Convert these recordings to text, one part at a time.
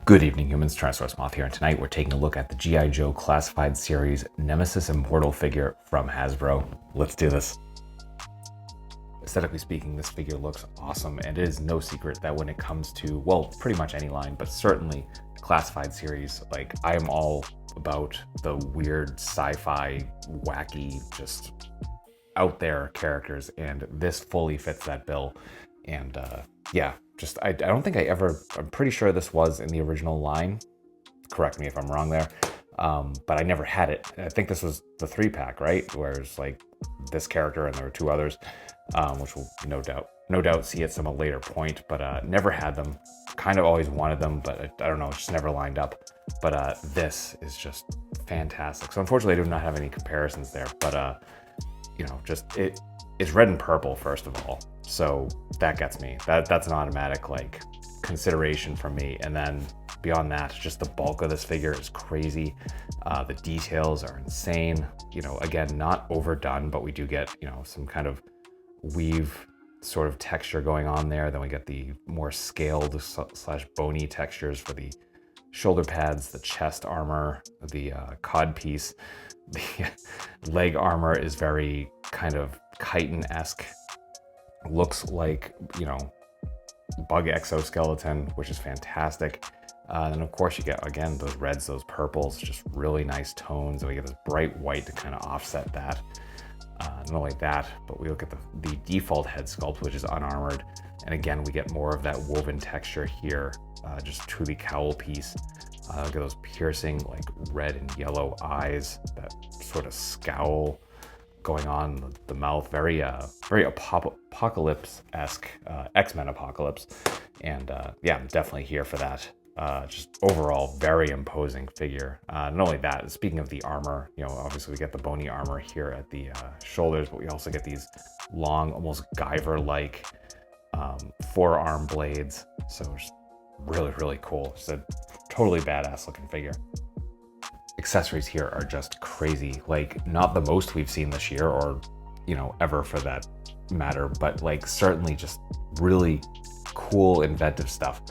Good evening, humans. Tyrannosaurusmoth here, and tonight we're taking a look at the G.I. Joe Classified Series Nemesis Immortal figure from Hasbro. Let's do this. Aesthetically speaking, this figure looks awesome, and it is no secret that when it comes to, well, pretty much any line, but certainly Classified Series, like, I am all about the weird sci-fi, wacky, just out there characters, and this fully fits that bill. And yeah, just I don't think I'm pretty sure this was in the original line. Correct me if I'm wrong there. But I never had it. I think this was the 3-pack, right? Where it's like this character and there were 2 others, which we'll no doubt see at some later point, but never had them. Kind of always wanted them, but I don't know, it just never lined up. But this is just fantastic. So unfortunately I do not have any comparisons there, but you know, just it's red and purple first of all, so that gets me. That's an automatic like consideration for me. And then beyond that, just the bulk of this figure is crazy. The details are insane. You know, again, not overdone, but we do get, you know, some kind of weave sort of texture going on there. Then we get the more scaled slash bony textures for the shoulder pads, the chest armor, the cod piece. The leg armor is very kind of chitin-esque. Looks like, you know, bug exoskeleton, which is fantastic. And of course you get, again, those reds, those purples, just really nice tones. And we get this bright white to kind of offset that. Not only that, but we look at the default head sculpt, which is unarmored. And again, we get more of that woven texture here, just to the cowl piece. Look at those piercing, like red and yellow eyes, that sort of scowl going on the mouth, very apocalypse-esque, X-Men Apocalypse. And yeah, I'm definitely here for that. Just overall, very imposing figure. Not only that, speaking of the armor, you know, obviously we get the bony armor here at the shoulders, but we also get these long, almost Guyver-like forearm blades. So just really cool. Just a totally badass looking figure. Accessories here are just crazy. Like, not the most we've seen this year, or, you know, ever for that matter, but like certainly just really cool, inventive stuff.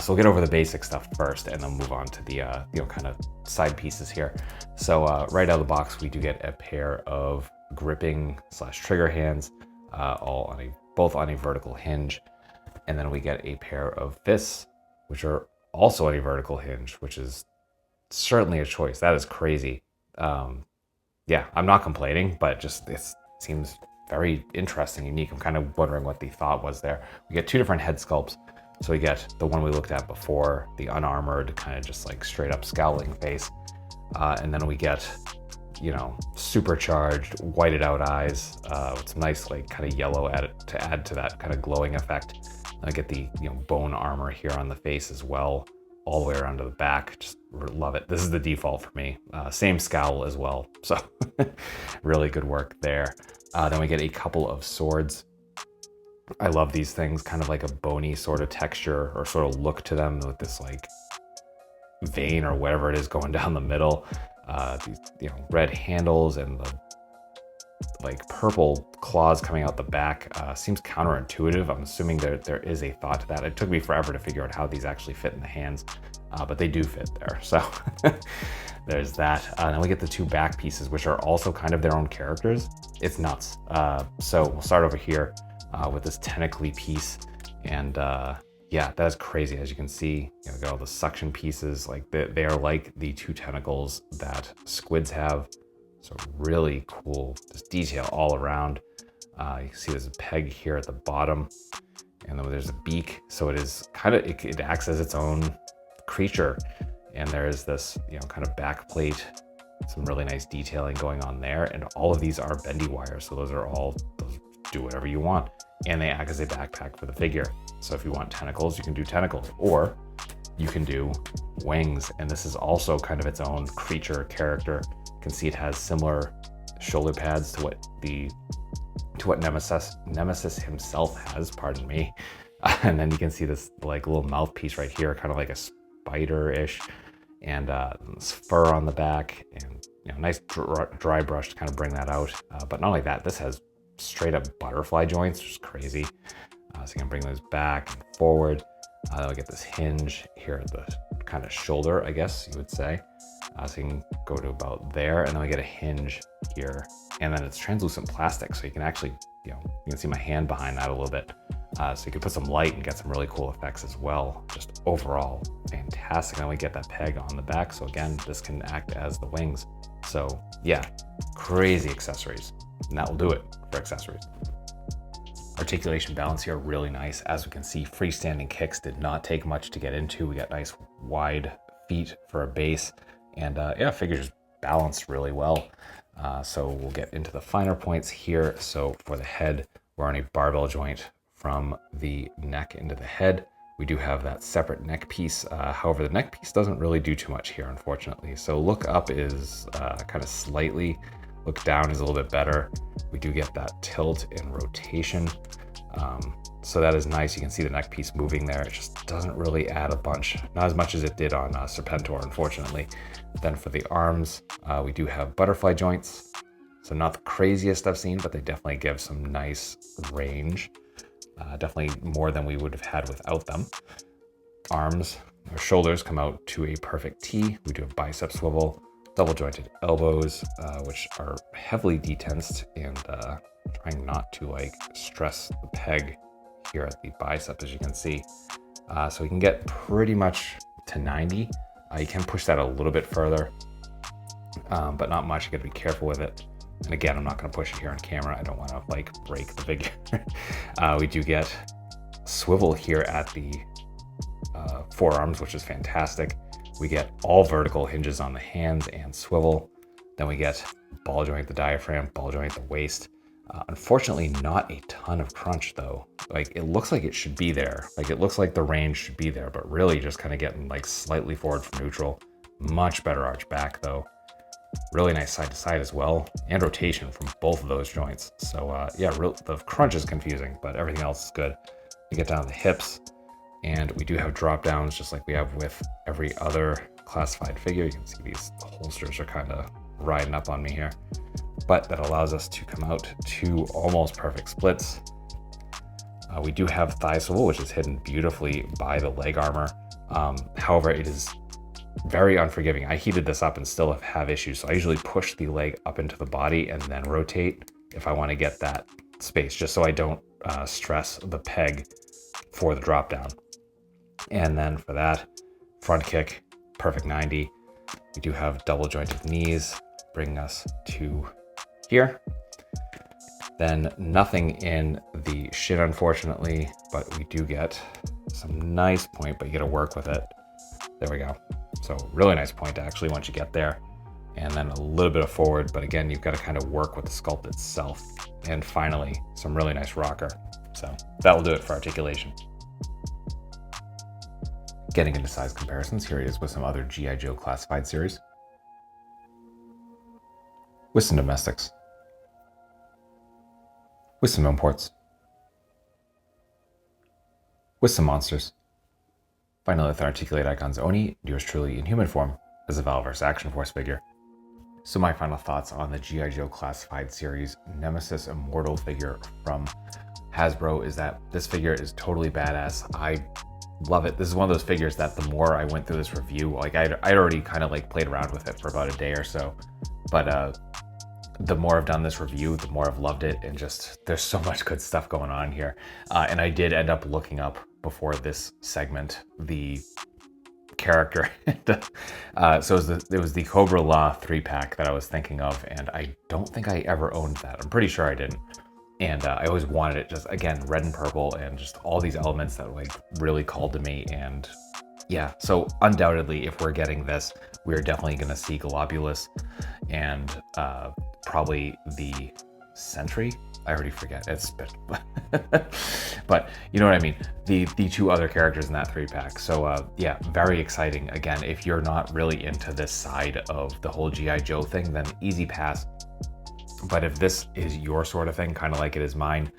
So we'll get over the basic stuff first and then move on to the you know, kind of side pieces here. So right out of the box, we do get a pair of gripping slash trigger hands, both on a vertical hinge. And then we get a pair of fists, which are also on a vertical hinge, which is certainly a choice. That is crazy. Yeah, I'm not complaining, but just it seems very interesting, unique. I'm kind of wondering what the thought was there. We get 2 different head sculpts. So we get the one we looked at before, the unarmored, kind of just like straight up scowling face. And then we get, you know, supercharged, whited out eyes, with some nice like kind of yellow to add to that kind of glowing effect. I get the, you know, bone armor here on the face as well, all the way around to the back. Just love it. This is the default for me. Same scowl as well. So really good work there. Then we get a couple of swords. I love these things, kind of like a bony sort of texture or sort of look to them, with this like vein or whatever it is going down the middle. These, you know, red handles and the like purple claws coming out the back. Seems counterintuitive. I'm assuming there is a thought to that. It took me forever to figure out how these actually fit in the hands, but they do fit there. So there's that. And then we get the 2 back pieces, which are also kind of their own characters. It's nuts. So we'll start over here with this tentacly piece. And yeah, that is crazy. As you can see, you know, got all the suction pieces. Like they are like the 2 tentacles that squids have. So really cool, just detail all around. You can see there's a peg here at the bottom, and then there's a beak. So it is kind of, it acts as its own creature. And there is this, you know, kind of back plate, some really nice detailing going on there. And all of these are bendy wires. So those do whatever you want. And they act as a backpack for the figure. So if you want tentacles, you can do tentacles, or you can do wings. And this is also kind of its own creature character. You can see it has similar shoulder pads to what Nemesis himself has, pardon me. And then you can see this like little mouthpiece right here, kind of like a spider-ish, and this fur on the back, and, you know, nice dry brush to kind of bring that out. But not only that, this has straight up butterfly joints, which is crazy. So you can bring those back and forward. Then we get this hinge here at the kind of shoulder, I guess you would say. So you can go to about there, and then we get a hinge here, and then it's translucent plastic, so you can actually, you can see my hand behind that a little bit. So you can put some light and get some really cool effects as well. Just overall fantastic. And then we get that peg on the back, so again, this can act as the wings. So yeah, crazy accessories, and that will do it for accessories. Articulation balance here, really nice. As we can see, freestanding kicks did not take much to get into. We got nice wide feet for a base, and yeah, figure just balanced really well. So we'll get into the finer points here. So for the head, we're on a barbell joint from the neck into the head. We do have that separate neck piece. However, the neck piece doesn't really do too much here, unfortunately. So look up is kind of slightly, look down is a little bit better. We do get that tilt and rotation. So that is nice. You can see the neck piece moving there. It just doesn't really add a bunch. Not as much as it did on Serpentor, unfortunately. Then for the arms, we do have butterfly joints. So not the craziest I've seen, but they definitely give some nice range. Definitely more than we would have had without them. Arms, our shoulders come out to a perfect T. We do have bicep swivel, double jointed elbows, which are heavily detensed, and trying not to like stress the peg here at the bicep, as you can see. So we can get pretty much to 90. You can push that a little bit further, but not much. You got to be careful with it. And again, I'm not going to push it here on camera. I don't want to like break the figure. We do get swivel here at the forearms, which is fantastic. We get all vertical hinges on the hands and swivel. Then we get ball joint the diaphragm, ball joint the waist. Unfortunately, not a ton of crunch though. Like it looks like it should be there. Like it looks like the range should be there, but really just kind of getting like slightly forward from neutral. Much better arch back though. Really nice side to side as well, and rotation from both of those joints. So yeah, the crunch is confusing, but everything else is good. We get down to the hips, and we do have drop downs just like we have with every other classified figure. You can see these holsters are kind of riding up on me here, but that allows us to come out to almost perfect splits. We do have thigh swivel, which is hidden beautifully by the leg armor. However, it is very unforgiving. I heated this up and still have issues. So I usually push the leg up into the body and then rotate if I want to get that space, just so I don't stress the peg for the drop down. And then for that, front kick, perfect 90. We do have double jointed knees, bringing us to here. Then nothing in the shin, unfortunately, but we do get some nice point, but you got to work with it. There we go. So really nice point actually once you get there, and then a little bit of forward, but again, you've got to kind of work with the sculpt itself. And finally, some really nice rocker. So that will do it for articulation. Getting into size comparisons, here it is with some other G.I. Joe Classified series. With some domestics. With some imports. With some monsters. Finally, with Articulate Icons Oni, yours truly in human form as a Valverse Action Force figure. So my final thoughts on the G.I. Joe Classified Series Nemesis Immortal figure from Hasbro is that this figure is totally badass. I love it. This is one of those figures that the more I went through this review, like I'd already kind of like played around with it for about a day or so, but the more I've done this review, the more I've loved it, and just there's so much good stuff going on here. And I did end up looking up before this segment the character. So it was the Cobra Law 3-pack that I was thinking of, and I don't think I ever owned that. I'm pretty sure I didn't. And I always wanted it, just again, red and purple, and just all these elements that like really called to me. And yeah, so undoubtedly, if we're getting this, we're definitely going to see Globulus and probably the Sentry. I already forget. It's but you know what I mean. The two other characters in that 3-pack. So yeah, very exciting. Again, if you're not really into this side of the whole G.I. Joe thing, then easy pass. But if this is your sort of thing, kind of like it is mine,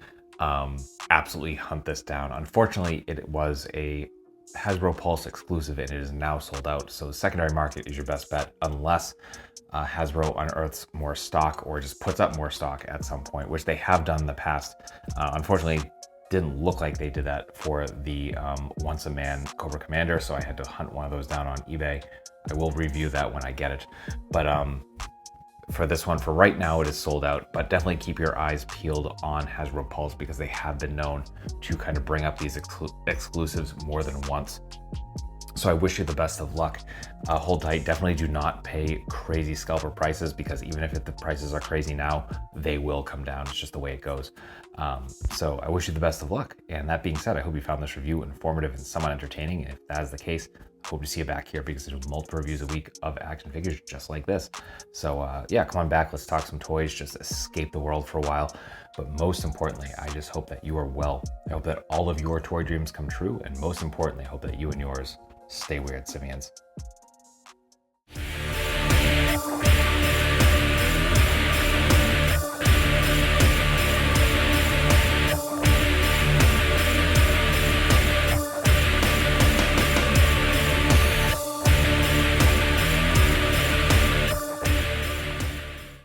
absolutely hunt this down. Unfortunately, it was a Hasbro Pulse exclusive and it is now sold out. So the secondary market is your best bet, unless Hasbro unearths more stock or just puts up more stock at some point, which they have done in the past. Unfortunately, Didn't look like they did that for the Once a Man Cobra Commander, so I had to hunt one of those down on eBay. I will review that when I get it. But for this one, for right now, it is sold out, but definitely keep your eyes peeled on Hasbro Pulse because they have been known to kind of bring up these exclusives more than once. So I wish you the best of luck. Hold tight. Definitely do not pay crazy scalper prices, because even if the prices are crazy now, they will come down. It's just the way it goes. So I wish you the best of luck. And that being said, I hope you found this review informative and somewhat entertaining. And if that is the case, I hope to see you back here, because I do multiple reviews a week of action figures just like this. So yeah, come on back. Let's talk some toys. Just escape the world for a while. But most importantly, I just hope that you are well. I hope that all of your toy dreams come true. And most importantly, I hope that you and yours stay weird, simians.